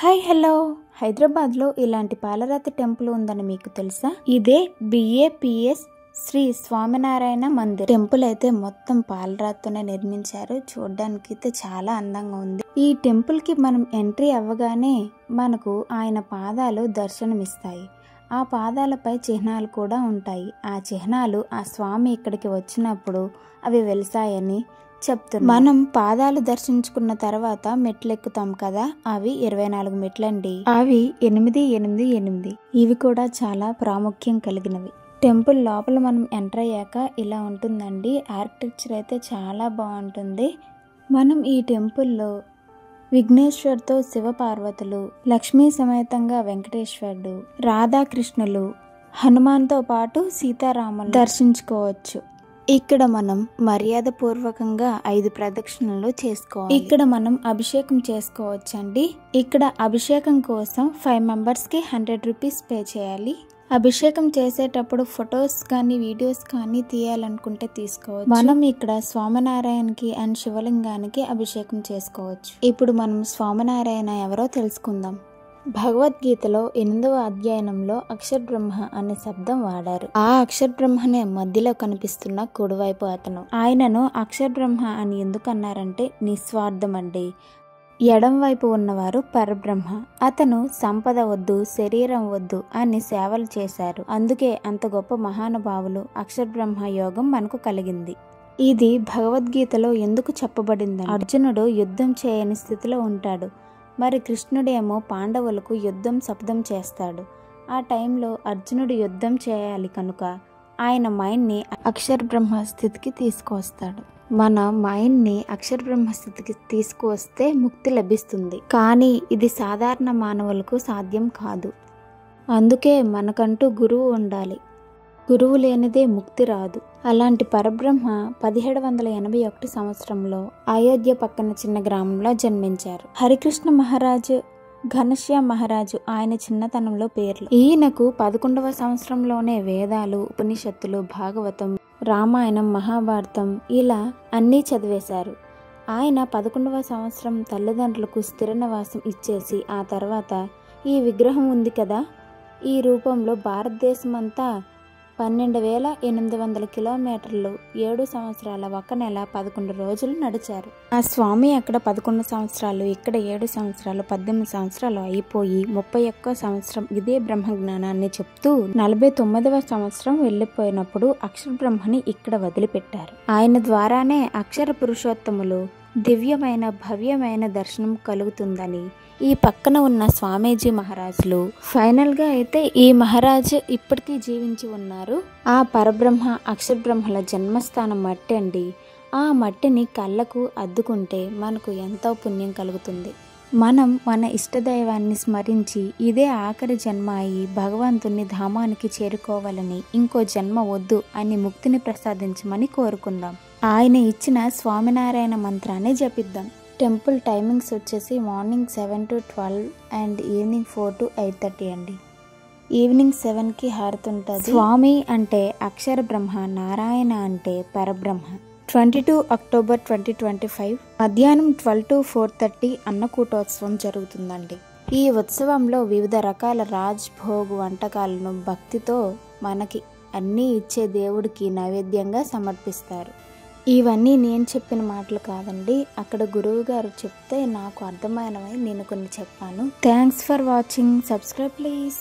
Hi hello, హైదరాబాద్లో ఇలాంటి పాలరాతి టెంపుల్ ఉందని మీకు తెలుసా? ఇదే BAPS శ్రీ స్వామినారాయణ మందిర్ టెంపుల్ అయితే మొత్తం పాలరాతితోనే నిర్మించారు. చూడడానికి అయితే చాలా అందంగా ఉంది. ఈ టెంపుల్ కి మనం ఎంట్రీ అవ్వగానే మనకు ఆయన పాదాలు దర్శనమిస్తాయి. ఆ పాదాలపై చిహ్నాలు కూడా ఉంటాయి. ఆ చిహ్నాలు ఆ స్వామి ఇక్కడికి వచ్చినప్పుడు అవి వెలిసాయని చెప్తున్నారు. మనం పాదాలు దర్శించుకున్న తర్వాత మెట్లు ఎక్కుతాం కదా, అవి 24 మెట్లండి. అవి 888. ఇవి కూడా చాలా ప్రాముఖ్యం కలిగినవి. టెంపుల్ లోపల మనం ఎంటర్ అయ్యాక ఇలా ఉంటుందండి. ఆర్కిటెక్చర్ అయితే చాలా బాగుంటుంది. మనం ఈ టెంపుల్లో విఘ్నేశ్వర్తో శివపార్వతులు, లక్ష్మీ సమేతంగా వెంకటేశ్వరుడు, రాధాకృష్ణులు, హనుమాన్తో పాటు సీతారాములు దర్శించుకోవచ్చు. ఇక్కడ మనం మర్యాద పూర్వకంగా 5 ప్రదక్షిణలు చేసుకోవాలి. ఇక్కడ మనం అభిషేకం చేసుకోవచ్చండి. ఇక్కడ అభిషేకం కోసం 5 మెంబర్స్కి 100 రూపీస్ పే చేయాలి. అభిషేకం చేసేటప్పుడు ఫొటోస్ కానీ వీడియోస్ కానీ తీయాలనుకుంటే తీసుకోవచ్చు. మనం ఇక్కడ స్వామినారాయణకి అండ్ శివలింగానికి అభిషేకం చేసుకోవచ్చు. ఇప్పుడు మనం స్వామినారాయణ ఎవరో తెలుసుకుందాం. భగవద్గీతలో 8వ అధ్యాయంలో అక్షర బ్రహ్మ అనే శబ్దం వాడారు. ఆ అక్షర బ్రహ్మనే మధ్యలో కనిపిస్తున్న కుడివైపు అతను. ఆయనను అక్షర బ్రహ్మ అని ఎందుకు అన్నారంటే నిస్వార్థం అండి. ఎడం వైపు ఉన్నవారు పరబ్రహ్మ. అతను సంపద వద్దు, శరీరం వద్దు అని సేవలు చేశారు. అందుకే అంత గొప్ప మహానుభావులు అక్షర బ్రహ్మ యోగం మనకు కలిగింది. ఇది భగవద్గీతలో ఎందుకు చెప్పబడింది? అర్జునుడు యుద్ధం చేయని స్థితిలో ఉంటాడు. మరి కృష్ణుడేమో పాండవులకు యుద్ధం శపథం చేస్తాడు. ఆ టైంలో అర్జునుడు యుద్ధం చేయాలి కనుక ఆయన మైండ్ని అక్షర బ్రహ్మ స్థితికి తీసుకువస్తాడు. మన మైండ్ని అక్షర బ్రహ్మ స్థితికి తీసుకువస్తే ముక్తి లభిస్తుంది. కానీ ఇది సాధారణ మానవులకు సాధ్యం కాదు. అందుకే మనకంటూ గురువు ఉండాలి. గురువు లేనిదే ముక్తి రాదు. అలాంటి పరబ్రహ్మ 1781 సంవత్సరంలో అయోధ్య పక్కన చిన్న గ్రామంలో జన్మించారు. హరికృష్ణ మహారాజు, ఘనశ్యామ్ మహారాజు ఆయన చిన్నతనంలో పేర్లు. ఈయనకు 11వ సంవత్సరంలోనే వేదాలు, ఉపనిషత్తులు, భాగవతం, రామాయణం, మహాభారతం ఇలా అన్నీ చదివేశారు. ఆయన 11వ సంవత్సరం తల్లిదండ్రులకు స్థిర నివాసం ఇచ్చేసి ఆ తర్వాత ఈ విగ్రహం ఉంది కదా, ఈ రూపంలో భారతదేశమంతా 12,800 కిలోమీటర్లు 7 సంవత్సరాల 1 నెల 11 రోజులు నడిచారు. ఆ స్వామి అక్కడ 11 సంవత్సరాలు, ఇక్కడ 7 సంవత్సరాలు, 18 సంవత్సరాలు అయిపోయి 31వ సంవత్సరం ఇదే బ్రహ్మజ్ఞానాన్ని చెప్తూ 49వ సంవత్సరం వెళ్ళిపోయినప్పుడు అక్షర బ్రహ్మని ఇక్కడ వదిలిపెట్టారు. ఆయన ద్వారానే అక్షర పురుషోత్తములు దివ్యమైన భవ్యమైన దర్శనం కలుగుతుందని ఈ పక్కన ఉన్న స్వామీజీ మహారాజులు ఫైనల్ గా అయితే ఈ మహారాజు ఇప్పటికీ జీవించి ఉన్నారు. ఆ పరబ్రహ్మ అక్షర బ్రహ్మల జన్మస్థానం మట్టి అండి. ఆ మట్టిని కళ్ళకు అద్దుకుంటే మనకు ఎంతో పుణ్యం కలుగుతుంది. మనం మన ఇష్టదైవాన్ని స్మరించి ఇదే ఆఖరి జన్మ అయి భగవంతుని ధామానికి చేరుకోవాలని, ఇంకో జన్మ వద్దు అని ముక్తిని ప్రసాదించమని కోరుకుందాం. ఆయన ఇచ్చిన స్వామినారాయణ మంత్రాన్ని జపిద్దాం. టెంపుల్ టైమింగ్స్ వచ్చేసి morning 7 to 12 and evening 4 to 8:30 అండి. ఈవినింగ్ 7కి హారతి ఉంటుంది. స్వామి అంటే అక్షర బ్రహ్మ, నారాయణ అంటే పరబ్రహ్మ. 22 అక్టోబర్ 2025 మధ్యాహ్నం 12 to 4:30 అన్నకూటోత్సవం జరుగుతుందండి. ఈ ఉత్సవంలో వివిధ రకాల రాజ్ భోగ్ వంటకాలను భక్తితో మనకి అన్నీ ఇచ్చే దేవుడికి నైవేద్యంగా సమర్పిస్తారు. ఇవన్నీ నేను చెప్పిన మాటలు కాదండి, అక్కడ గురువు గారు చెప్తే నాకు అర్థమైనవి నేను కొన్ని చెప్పాను. Thanks for watching. Subscribe please.